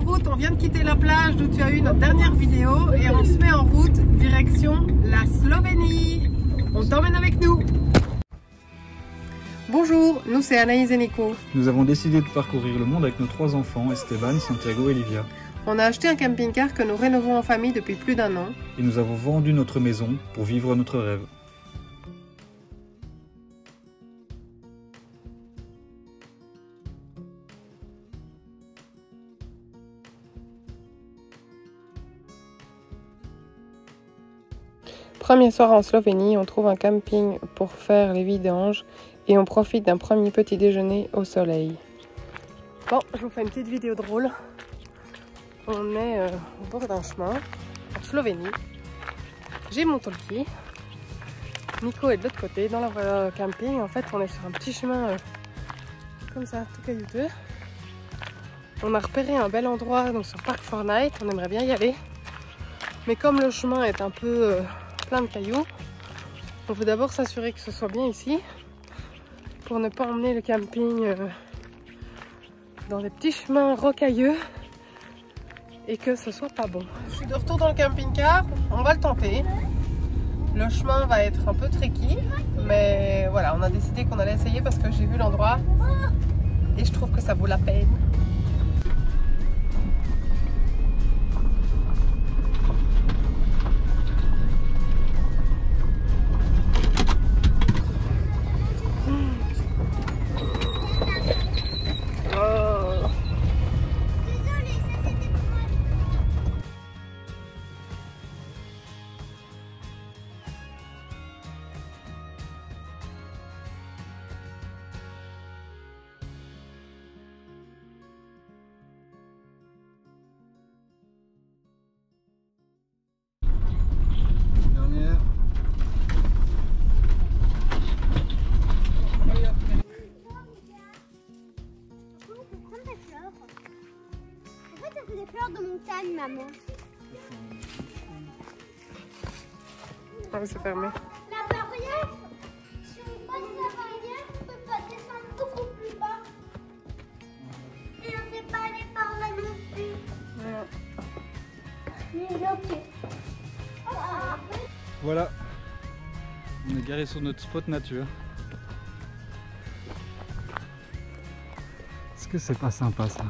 en route, on vient de quitter la plage d'où tu as eu notre dernière vidéo et on se met en route direction la Slovénie. On t'emmène avec nous. Bonjour, nous c'est Anaïs et Nico. Nous avons décidé de parcourir le monde avec nos 3 enfants, Esteban, Santiago et Livia. On a acheté un camping-car que nous rénovons en famille depuis plus d'1 an. Et nous avons vendu notre maison pour vivre notre rêve. Premier soir en Slovénie, on trouve un camping pour faire les vidanges et on profite d'un premier petit déjeuner au soleil. Bon, je vous fais une petite vidéo drôle. On est au bord d'un chemin en Slovénie. J'ai mon talkie. Nico est de l'autre côté dans la camping. En fait, on est sur un petit chemin comme ça, tout caillouteux. On a repéré un bel endroit donc sur Park Fortnite. On aimerait bien y aller. Mais comme le chemin est un peu plein de cailloux, on veut d'abord s'assurer que ce soit bien ici pour ne pas emmener le camping dans des petits chemins rocailleux et que ce soit pas bon. Je suis de retour dans le camping-car, on va le tenter. Le chemin va être un peu tricky, mais voilà, on a décidé qu'on allait essayer parce que j'ai vu l'endroit et je trouve que ça vaut la peine. Des fleurs de montagne, maman. Ah oui, c'est fermé. La barrière, si on passe la barrière, on peut pas descendre beaucoup plus bas. Et on ne peut pas aller par là non plus. Mais ok. Voilà, on est garé sur notre spot nature. Est-ce que c'est pas sympa ça?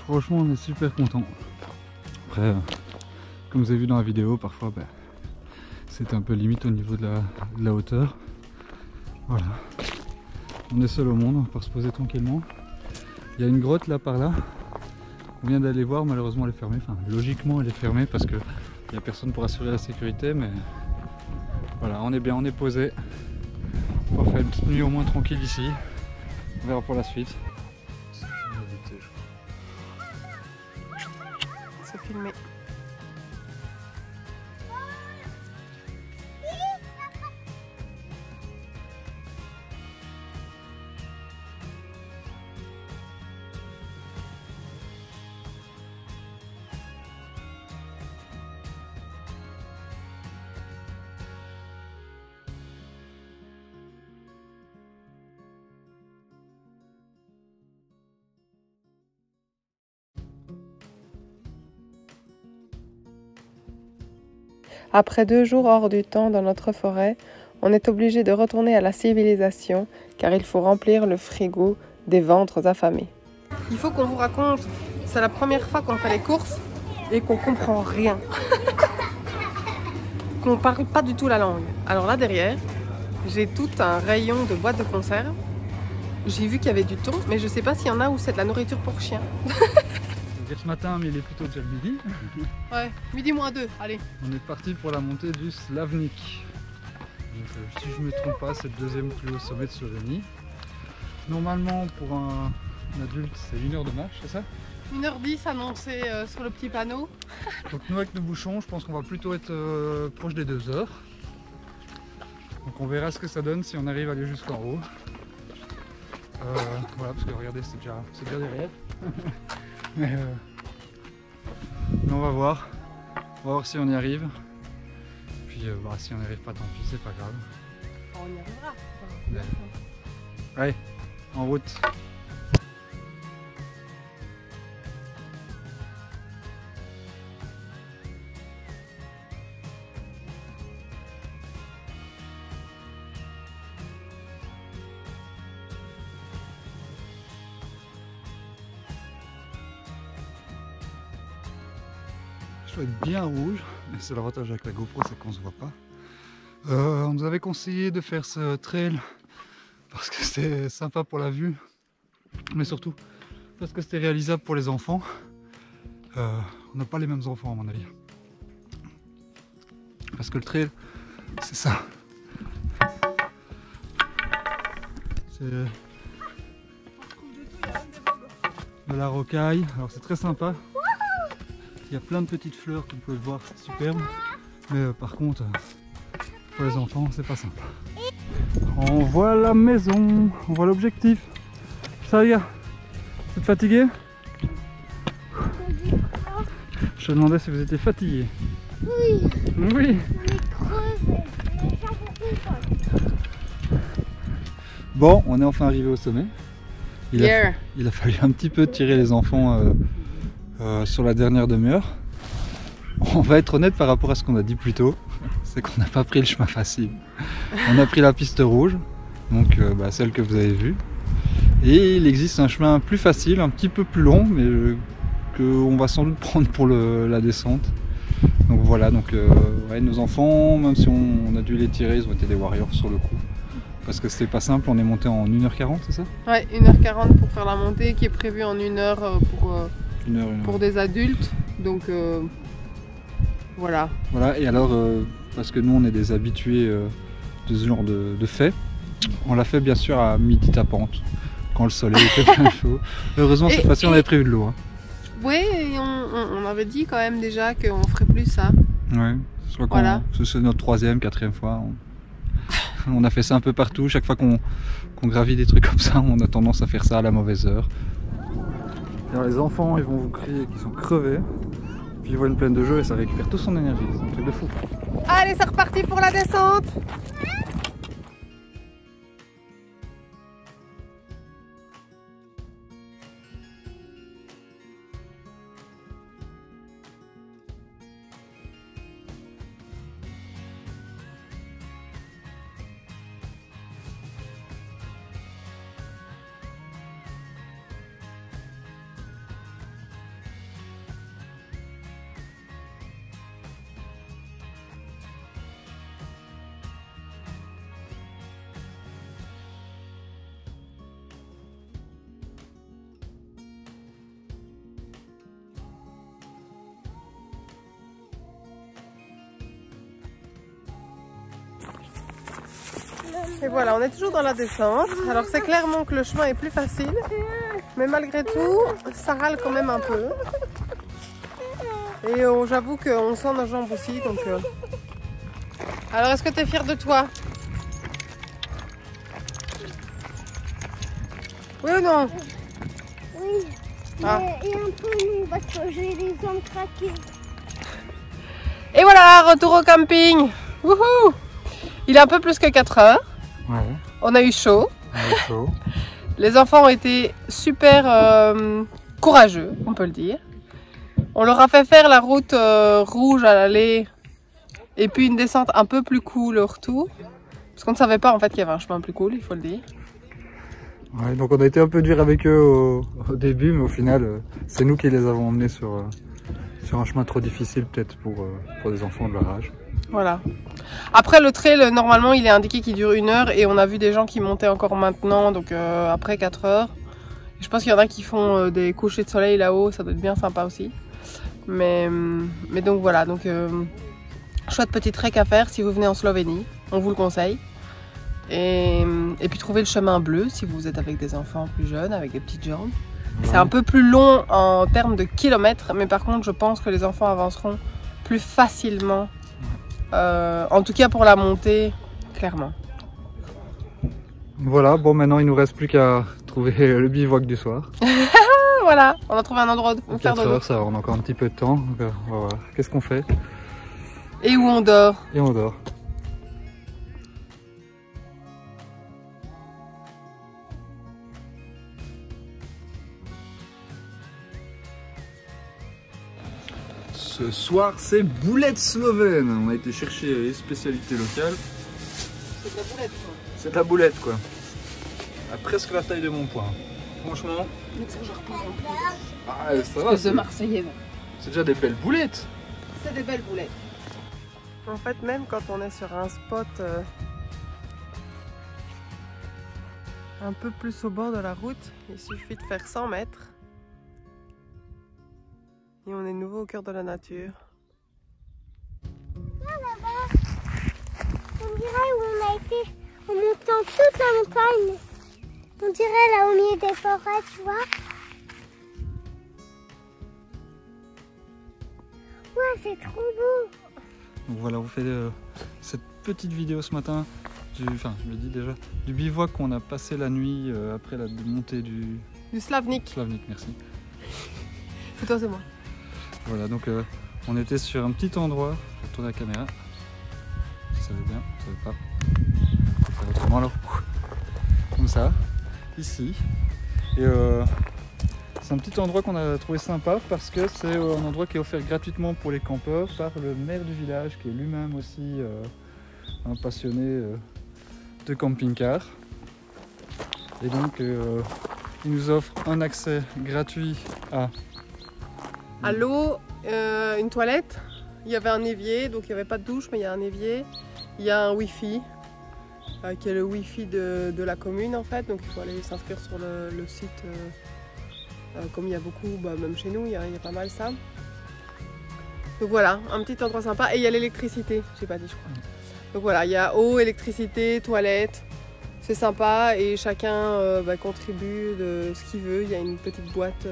Franchement, on est super content. Après, comme vous avez vu dans la vidéo, parfois c'est un peu limite au niveau de la hauteur. Voilà. On est seul au monde, on va pouvoir se poser tranquillement. Il y a une grotte là par là. On vient d'aller voir, malheureusement elle est fermée. Enfin, logiquement elle est fermée parce qu'il n'y a personne pour assurer la sécurité. Mais voilà, on est bien, on est posé. On va faire une petite nuit au moins tranquille ici. On verra pour la suite. C'est filmé. Après 2 jours hors du temps dans notre forêt, on est obligé de retourner à la civilisation car il faut remplir le frigo des ventres affamés. Il faut qu'on vous raconte, c'est la première fois qu'on fait les courses et qu'on comprend rien. Qu'on parle pas du tout la langue. Alors là derrière, j'ai tout un rayon de boîtes de conserve. J'ai vu qu'il y avait du thon, mais je sais pas s'il y en a où c'est de la nourriture pour chiens. Ce matin, mais il est plutôt déjà le midi. Ouais, midi moins 2, allez. On est parti pour la montée du Slavnik. Donc, si je ne me trompe pas, c'est le 2e plus haut sommet de Slovénie. Normalement, pour un adulte, c'est 1 heure de marche, c'est ça? 1h10 annoncé sur le petit panneau. Donc nous, avec nos bouchons, je pense qu'on va plutôt être proche des 2 heures. Donc on verra ce que ça donne si on arrive à aller jusqu'en haut. Voilà, parce que regardez, c'est déjà derrière. Mais on va voir. On va voir si on y arrive. Puis si on n'y arrive pas, tant pis, c'est pas grave. On y arrivera. Ouais. Allez, en route. Je dois être bien rouge. C'est l'avantage avec la GoPro, c'est qu'on se voit pas. On nous avait conseillé de faire ce trail parce que c'était sympa pour la vue, mais surtout parce que c'était réalisable pour les enfants. On n'a pas les mêmes enfants à mon avis. Parce que le trail, c'est ça. C'est de la rocaille. Alors c'est très sympa. Il y a plein de petites fleurs comme vous pouvez le voir, c'est superbe. Mais par contre, pour les enfants, c'est pas sympa. On voit la maison, on voit l'objectif. Ça y est, vous êtes fatigué? Je te demandais si vous étiez fatigué. Oui. Oui. Bon, on est enfin arrivé au sommet. Il a fallu un petit peu tirer les enfants sur la dernière demi-heure. On va être honnête par rapport à ce qu'on a dit plus tôt, c'est qu'on n'a pas pris le chemin facile. On a pris la piste rouge, donc celle que vous avez vue. Et il existe un chemin plus facile, un petit peu plus long, mais qu'on va sans doute prendre pour la descente. Donc voilà, ouais, nos enfants, même si on a dû les tirer, ils ont été des warriors sur le coup. Parce que c'était pas simple, on est monté en 1h40, c'est ça? Ouais, 1h40 pour faire la montée qui est prévue en 1 heure pour des adultes. Donc voilà. Voilà, et alors, parce que nous on est des habitués de ce genre de fait, on l'a fait bien sûr à midi tapante, quand le soleil était bien chaud. Heureusement cette fois-ci on avait prévu de l'eau. Hein. Oui, on avait dit quand même déjà qu'on ferait plus ça. Ouais, voilà. C'est notre 3e, 4e fois. On a fait ça un peu partout, chaque fois qu'on gravit des trucs comme ça, on a tendance à faire ça à la mauvaise heure. Alors les enfants, ils vont vous crier qu'ils sont crevés, puis ils voient une plaine de jeu et ça récupère toute son énergie, c'est un truc de fou. Allez, c'est reparti pour la descente. Et voilà, on est toujours dans la descente. Alors c'est clairement que le chemin est plus facile, mais malgré tout, ça râle quand même un peu. Et j'avoue qu'on sent nos jambes aussi. Donc, Alors est-ce que tu es fière de toi? Oui ou non? Oui, ah. Et un peu long parce que j'ai les jambes craquées. Et voilà, retour au camping. Wouhou! Il est un peu plus que 4 heures. Ouais. On a eu chaud. Les enfants ont été super courageux, on peut le dire. On leur a fait faire la route rouge à l'aller et puis une descente un peu plus cool au retour. Parce qu'on ne savait pas en fait qu'il y avait un chemin plus cool, il faut le dire. Ouais, donc on a été un peu dur avec eux au début, mais au final, c'est nous qui les avons emmenés sur un chemin trop difficile peut-être pour des enfants de leur âge. Voilà. Après le trail, normalement il est indiqué qu'il dure 1 heure et on a vu des gens qui montaient encore maintenant, donc après 4 heures. Je pense qu'il y en a qui font des couchers de soleil là-haut, ça doit être bien sympa aussi. Mais donc voilà, donc chouette petit trek à faire si vous venez en Slovénie, on vous le conseille. Et puis trouver le chemin bleu si vous êtes avec des enfants plus jeunes, avec des petites jambes. Ouais. C'est un peu plus long en termes de kilomètres, mais par contre je pense que les enfants avanceront plus facilement. En tout cas pour la montée, clairement. Voilà, bon maintenant il nous reste plus qu'à trouver le bivouac du soir. Voilà, on a trouvé un endroit où faire dodo. 4 heures, ça va, on a encore un petit peu de temps. Donc, voilà. Qu'est-ce qu'on fait? Et où on dort? Et on dort. Ce soir, c'est boulettes slovènes. On a été chercher les spécialités locales. C'est de la boulette quoi. C'est de la boulette quoi. À presque la taille de mon poing. Franchement. Mais ça, je repars en plus. Ah, ça va. De Marseillais. C'est déjà des belles boulettes. c'est des belles boulettes. En fait, même quand on est sur un spot un peu plus au bord de la route, il suffit de faire 100 mètres et on est de nouveau au cœur de la nature. Là, là-bas, on dirait où on a été en montant toute la montagne. On dirait là au milieu des forêts, tu vois. Ouais, c'est trop beau. Donc voilà, on vous fait cette petite vidéo ce matin, enfin je le dis déjà, du bivouac qu'on a passé la nuit après la montée du Slavnik. Slavnik, merci. C'est toi, c'est moi. Voilà, donc on était sur un petit endroit, je vais tourner la caméra, si ça veut bien, ça veut pas. On va faire autrement alors, comme ça, ici. Et c'est un petit endroit qu'on a trouvé sympa parce que c'est un endroit qui est offert gratuitement pour les campeurs par le maire du village qui est lui-même aussi un passionné de camping-car. Et donc il nous offre un accès gratuit à l'eau, une toilette, il y avait un évier, donc il n'y avait pas de douche mais il y a un évier, il y a un wifi qui est le wifi de la commune en fait, donc il faut aller s'inscrire sur le site. Comme il y a beaucoup, même chez nous, il y a pas mal ça. Donc voilà, un petit endroit sympa. Et il y a l'électricité, j'ai pas dit je crois. Donc voilà, il y a eau, électricité, toilette. C'est sympa et chacun contribue de ce qu'il veut. Il y a une petite boîte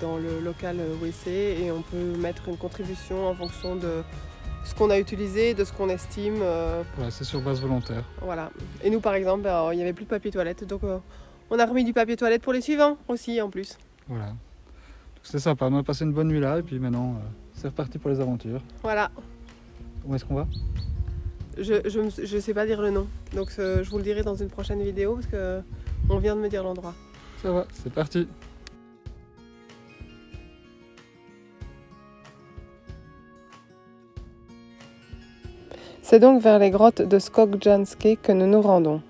dans le local WC et on peut mettre une contribution en fonction de ce qu'on a utilisé, de ce qu'on estime. Ouais, c'est sur base volontaire. Voilà. Et nous par exemple, il n'y avait plus de papier toilette. Donc on a remis du papier toilette pour les suivants aussi en plus. Voilà. C'était sympa, on a passé une bonne nuit là et puis maintenant c'est reparti pour les aventures. Voilà. Où est-ce qu'on va? Je sais pas dire le nom, donc je vous le dirai dans une prochaine vidéo parce que on vient de me dire l'endroit. Ça va, c'est parti. C'est donc vers les grottes de Skogjanske que nous nous rendons.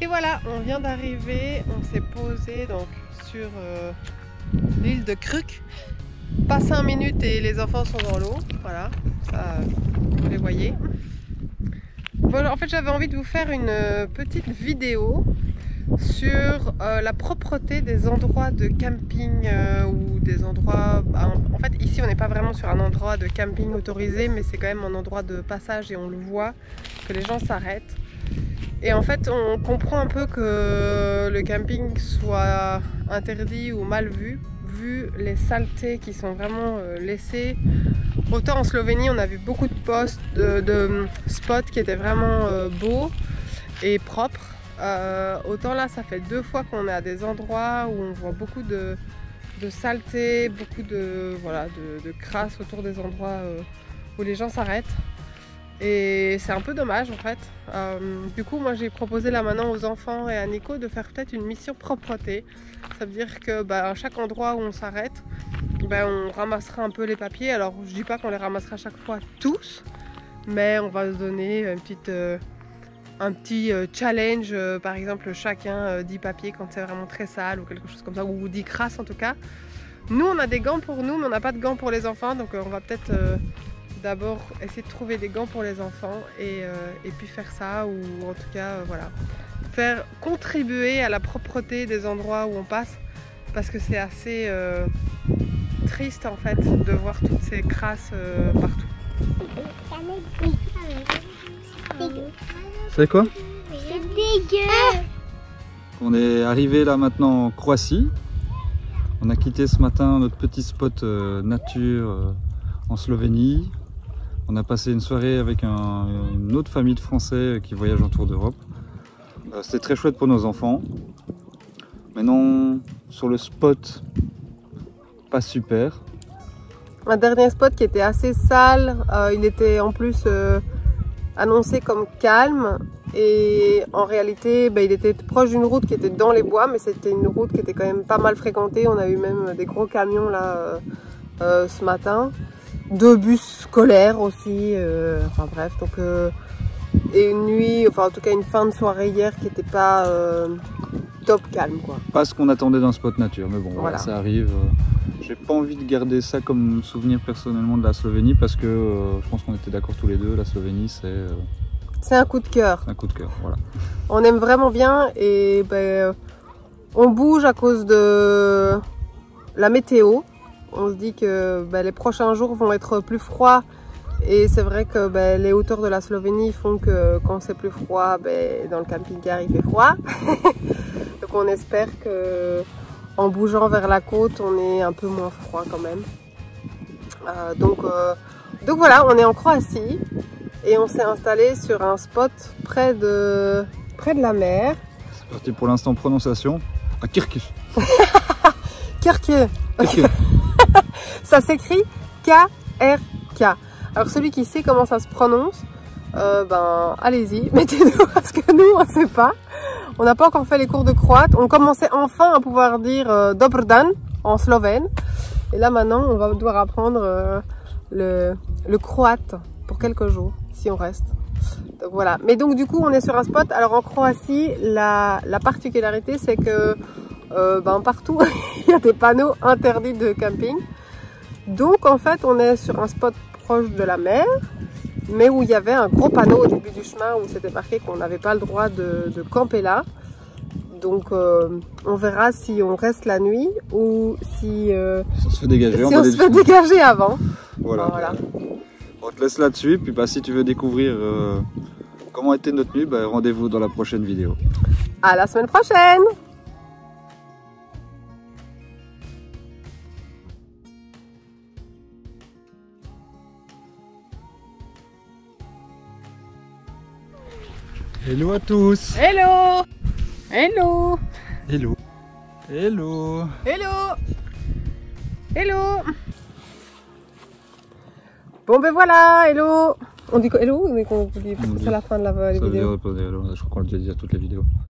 Et voilà, on vient d'arriver, on s'est posé donc sur l'île de Kruk. Pas 5 minutes et les enfants sont dans l'eau, voilà, ça vous les voyez. Bon, en fait j'avais envie de vous faire une petite vidéo sur la propreté des endroits de camping ou des endroits... en fait ici on n'est pas vraiment sur un endroit de camping autorisé mais c'est quand même un endroit de passage et on le voit que les gens s'arrêtent. Et en fait, on comprend un peu que le camping soit interdit ou mal vu les saletés qui sont vraiment laissées. Autant en Slovénie, on a vu beaucoup de spots qui étaient vraiment beaux et propres. Autant là, ça fait 2 fois qu'on est à des endroits où on voit beaucoup de saleté, beaucoup de crasse autour des endroits où les gens s'arrêtent. Et c'est un peu dommage en fait. Du coup moi j'ai proposé là maintenant aux enfants et à Nico de faire peut-être une mission propreté. Ça veut dire que à chaque endroit où on s'arrête, on ramassera un peu les papiers. Alors je dis pas qu'on les ramassera chaque fois tous, mais on va se donner un petit challenge, par exemple chacun 10 papiers quand c'est vraiment très sale ou quelque chose comme ça, ou 10 crasses en tout cas. Nous on a des gants pour nous mais on n'a pas de gants pour les enfants, donc on va peut-être d'abord essayer de trouver des gants pour les enfants et puis faire ça, ou en tout cas voilà, faire contribuer à la propreté des endroits où on passe, parce que c'est assez triste en fait de voir toutes ces crasses partout. C'est quoi? C'est dégueu. On est arrivé là maintenant en Croatie. On a quitté ce matin notre petit spot nature en Slovénie. On a passé une soirée avec une autre famille de Français qui voyagent autour d'Europe. C'était très chouette pour nos enfants. Maintenant, sur le spot, pas super. Un dernier spot qui était assez sale, il était en plus annoncé comme calme et en réalité il était proche d'une route qui était dans les bois, mais c'était une route qui était quand même pas mal fréquentée. On a eu même des gros camions là ce matin, 2 bus scolaires aussi, enfin bref, donc et une nuit, enfin en tout cas une fin de soirée hier qui n'était pas top calme quoi. Pas ce qu'on attendait d'un spot nature, mais bon, Voilà. ça arrive. J'ai pas envie de garder ça comme souvenir personnellement de la Slovénie parce que je pense qu'on était d'accord tous les deux, la Slovénie C'est un coup de cœur. un coup de cœur, voilà. On aime vraiment bien et on bouge à cause de la météo. On se dit que les prochains jours vont être plus froids et c'est vrai que les hauteurs de la Slovénie font que quand c'est plus froid, dans le camping-car il fait froid. Donc on espère que en bougeant vers la côte, on est un peu moins froid quand même. Donc voilà, on est en Croatie et on s'est installé sur un spot près de la mer. C'est parti pour l'instant prononciation. À Kirkis. Kirke. Ça s'écrit K-R-K. Alors celui qui sait comment ça se prononce, allez-y, mettez-nous parce que nous on sait pas. On n'a pas encore fait les cours de croate. On commençait enfin à pouvoir dire Dobar dan en slovène. Et là maintenant on va devoir apprendre le croate pour quelques jours si on reste. Donc voilà. Mais donc du coup on est sur un spot. Alors en Croatie la particularité c'est que partout il y a des panneaux interdits de camping. Donc en fait on est sur un spot proche de la mer, mais où il y avait un gros panneau au début du chemin où c'était marqué qu'on n'avait pas le droit de camper là. Donc on verra si on reste la nuit ou si on se fait dégager, on se fait dégager avant. Voilà. On te laisse là-dessus, puis si tu veux découvrir comment était notre nuit, rendez-vous dans la prochaine vidéo. À la semaine prochaine. Hello à tous. Hello. Hello. Hello. Hello. Hello. Hello. Bon voilà, hello. On dit hello ou on dit qu'on dit à la fin de la vidéo? Ça veut dire, je crois qu'on le dit à toutes les vidéos.